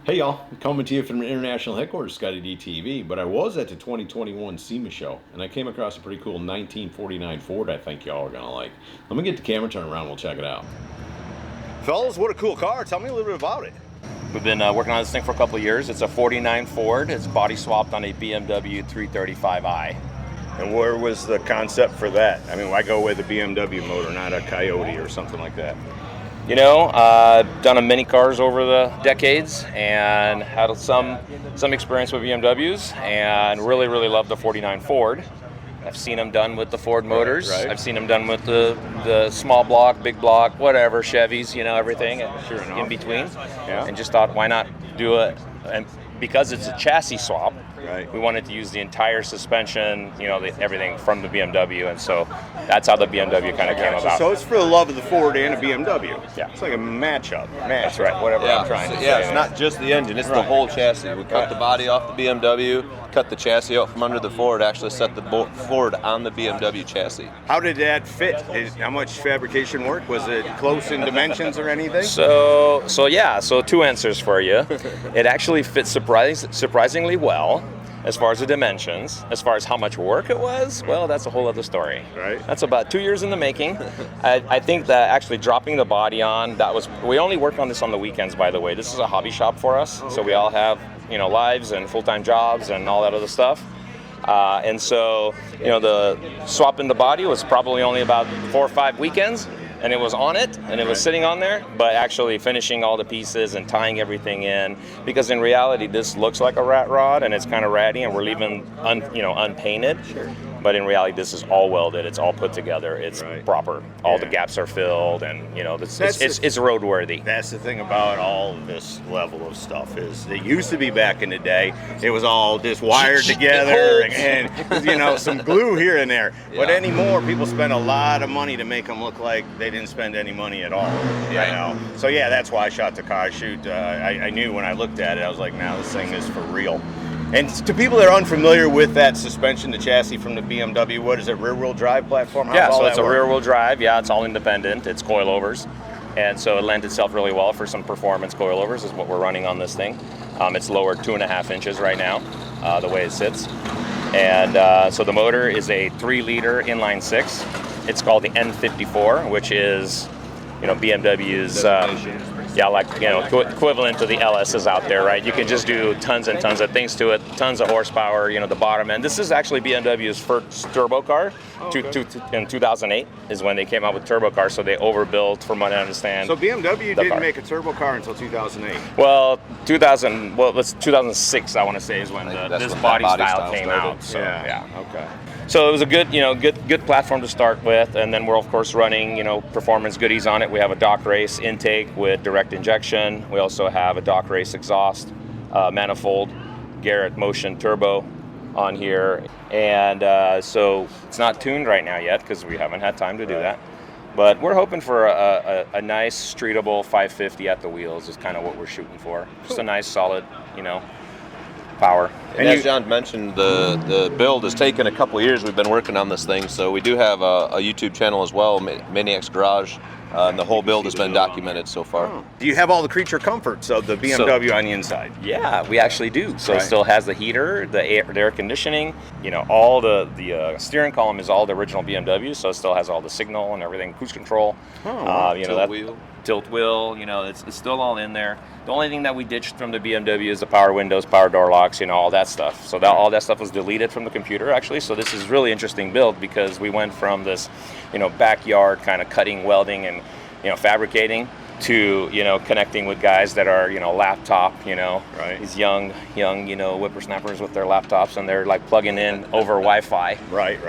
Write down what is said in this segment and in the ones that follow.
Hey y'all, I'm coming to you from the international headquarters, ScottieDTV, but I was at the 2021 SEMA Show, and I came across a pretty cool 1949 Ford I think y'all are gonna like. Let me get the camera turned around, we'll check it out. Fellas, what a cool car. Tell me a little bit about it. We've been working on this thing for a couple of years. It's a 49 Ford. It's body swapped on a BMW 335i. And where was the concept for that? I mean, why go with a BMW motor, not a Coyote or something like that? You know, done a many cars over the decades and had some experience with BMWs and really love the 49 Ford. I've seen them done with the Ford motors. Right. I've seen them done with the small block, big block, whatever, Chevys, you know, everything Sure enough. in between. Yeah. And just thought, why not do it? And because it's a chassis swap, Right. we wanted to use the entire suspension, you know, everything from the BMW, and so that's how the BMW kind of came about. So it's for the love of the Ford and a BMW. Yeah. It's like a matchup. That's right. Whatever I'm trying to say. Yeah, it's not just the engine; it's the whole chassis. We cut the body off the BMW, cut the chassis out from under the Ford, actually set the Ford on the BMW chassis. How did that fit? How much fabrication work? Was it close in dimensions or anything? So two answers for you. It actually fits surprisingly well. As far as the dimensions, as far as how much work it was, well, that's a whole other story. Right. That's about 2 years in the making. I think that actually dropping the body on, we only work on this on the weekends, by the way. This is a hobby shop for us, so we all have, you know, lives and full-time jobs and all that other stuff. And so, you know, the swapping the body was probably only about 4 or 5 weekends. And it was on it, and it was sitting on there, but actually finishing all the pieces and tying everything in, because in reality, this looks like a rat rod, and it's kind of ratty, and we're leaving unpainted. Sure. But in reality, this is all welded. It's all put together. It's proper. All the gaps are filled, and you know, it's roadworthy. That's the thing about all of this level of stuff is it used to be back in the day. It was all just wired together and you know, some glue here and there. Yeah. But anymore, people spend a lot of money to make them look like they didn't spend any money at all. Yeah. You know? So yeah, that's why I shot the car. I knew when I looked at it, I was like, now this thing is for real. And to people that are unfamiliar with that suspension, the chassis from the BMW, what is it, rear-wheel drive platform? So it's a rear-wheel drive. Yeah, it's all independent. It's coilovers. And so it lends itself really well for some performance coilovers is what we're running on this thing. It's lowered 2.5 inches right now, the way it sits. And so the motor is a 3-liter inline 6. It's called the N54, which is, you know, BMW's... equivalent to the LSs out there, right? You can just do tons and tons of things to it, tons of horsepower, you know, the bottom end. This is actually BMW's first turbo car. In 2008 is when they came out with turbo cars, so they overbuilt, from what I understand. So BMW didn't make a turbo car until 2008? Well, 2006, I want to say, is when this body style came out. So, okay. So it was a good platform to start with, and then we're of course running, you know, performance goodies on it. We have a dock race intake with direct injection. We also have a dock race exhaust, manifold, Garrett Motion turbo on here, and so it's not tuned right now yet because we haven't had time to do that. But we're hoping for a nice streetable 550 at the wheels is kind of what we're shooting for. Just a nice solid, you know, power. And as John mentioned, the build has taken a couple of years. We've been working on this thing, so we do have a YouTube channel as well, Maniac's Garage. And the whole build has been documented so far. Do you have all the creature comforts of the BMW on the inside? Yeah, we actually do. So it still has the heater, the air conditioning, you know, all the steering column is all the original BMW, so it still has all the signal and everything, cruise control. Tilt wheel, you know, it's still all in there. The only thing that we ditched from the BMW is the power windows, power door locks, you know, all that stuff. So all that stuff was deleted from the computer, actually. So this is really interesting build because we went from this, you know, backyard kind of cutting, welding, and, you know, fabricating to, you know, connecting with guys that are, you know, laptop, you know, these young, you know, whippersnappers with their laptops, and they're like plugging in over Wi-Fi,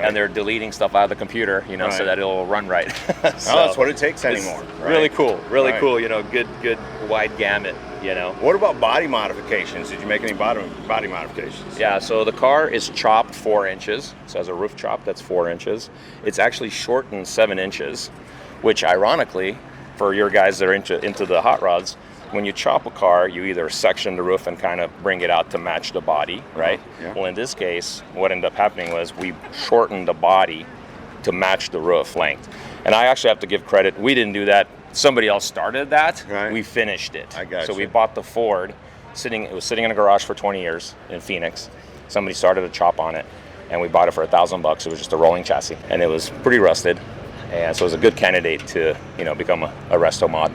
and they're deleting stuff out of the computer, you know, so that it'll run right. So that's what it takes anymore. Really cool, cool, you know, good wide gamut, you know. What about body modifications? Did you make any body modifications? Yeah, so the car is chopped 4 inches, so it has a roof chop that's 4 inches. It's actually shortened 7 inches, which ironically, for your guys that are into the hot rods, when you chop a car, you either section the roof and kind of bring it out to match the body, right? Yeah. Well, in this case, what ended up happening was we shortened the body to match the roof length. And I actually have to give credit. We didn't do that. Somebody else started that. We finished it. I got So we bought the Ford It was sitting in a garage for 20 years in Phoenix. Somebody started a chop on it, and we bought it for $1,000. It was just a rolling chassis, and it was pretty rusted, and so it was a good candidate to, you know, become a resto mod.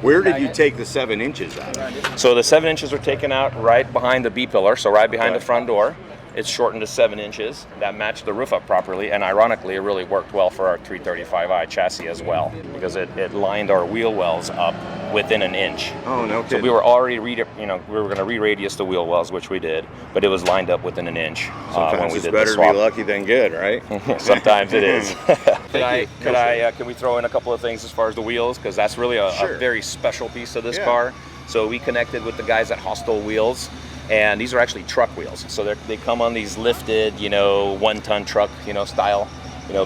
Where did you take the 7 inches out of? So the 7 inches were taken out right behind the B pillar, so right behind the front door. It's shortened to 7 inches. That matched the roof up properly, and ironically, it really worked well for our 335i chassis as well, because it lined our wheel wells up within an inch. Oh, no kidding. So we were already, we were going to re-radius the wheel wells, which we did, but it was lined up within an inch when we did the swap. It's better to be lucky than good, right? Sometimes it is. Can we throw in a couple of things as far as the wheels, because that's really a very special piece of this car. So we connected with the guys at Hostile Wheels. And these are actually truck wheels. So they come on these lifted, 1-ton truck, style,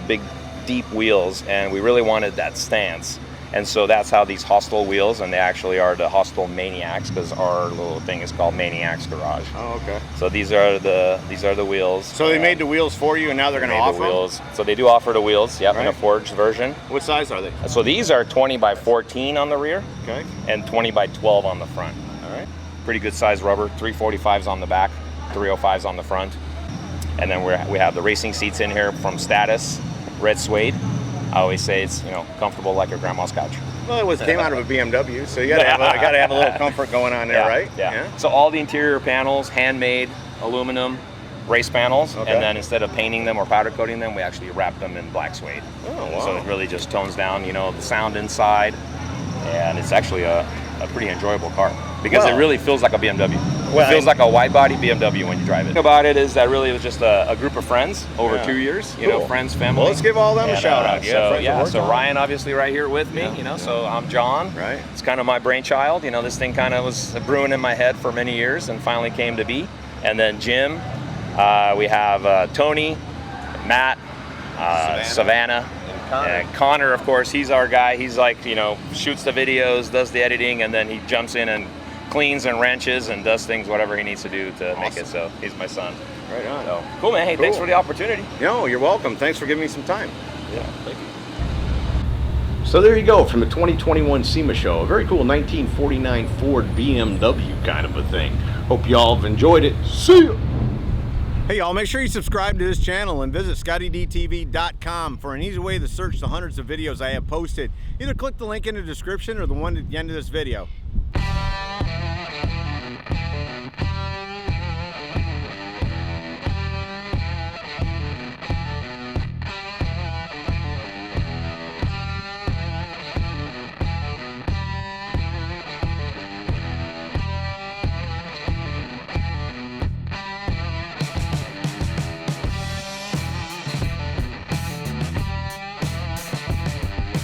big, deep wheels. And we really wanted that stance. And so that's how these Hostile wheels, and they actually are the Hostile Maniacs, because our little thing is called Maniacs Garage. Oh, okay. So these are the wheels. So they made the wheels for you, and now they're going to offer the wheels. So they do offer the wheels, in a forged version. What size are they? So these are 20 by 14 on the rear, and 20 by 12 on the front. All right. Pretty good size rubber, 345s on the back, 305s on the front. And then we have the racing seats in here from Status, red suede. I always say it's comfortable like your grandma's couch. Well, it came out of a BMW, so you got to have a little comfort going on there, right? Yeah. So all the interior panels, handmade, aluminum, race panels, and then instead of painting them or powder coating them, we actually wrap them in black suede. Oh, wow. So it really just tones down, the sound inside, and it's actually a pretty enjoyable car, because it really feels like a BMW. It feels like a wide-body BMW when you drive it. The thing about it is that really it was just a group of friends over 2 years, friends, family. Well, let's give all them a shout out. So Ryan obviously right here with me, so I'm John. Right. It's kind of my brainchild. This thing kind of was brewing in my head for many years and finally came to be. And then Jim, we have Tony, Matt, Savannah. And Connor, of course, he's our guy. He's like, shoots the videos, does the editing, and then he jumps in and cleans and wrenches and does things, whatever he needs to do to make it. So he's my son. Right on. So, cool, man. Hey, thanks for the opportunity. No, you're welcome. Thanks for giving me some time. Yeah, thank you. So there you go, from the 2021 SEMA Show. A very cool 1949 Ford BMW kind of a thing. Hope y'all have enjoyed it. See ya! Hey y'all, make sure you subscribe to this channel and visit ScottieDTV.com for an easy way to search the hundreds of videos I have posted. Either click the link in the description or the one at the end of this video.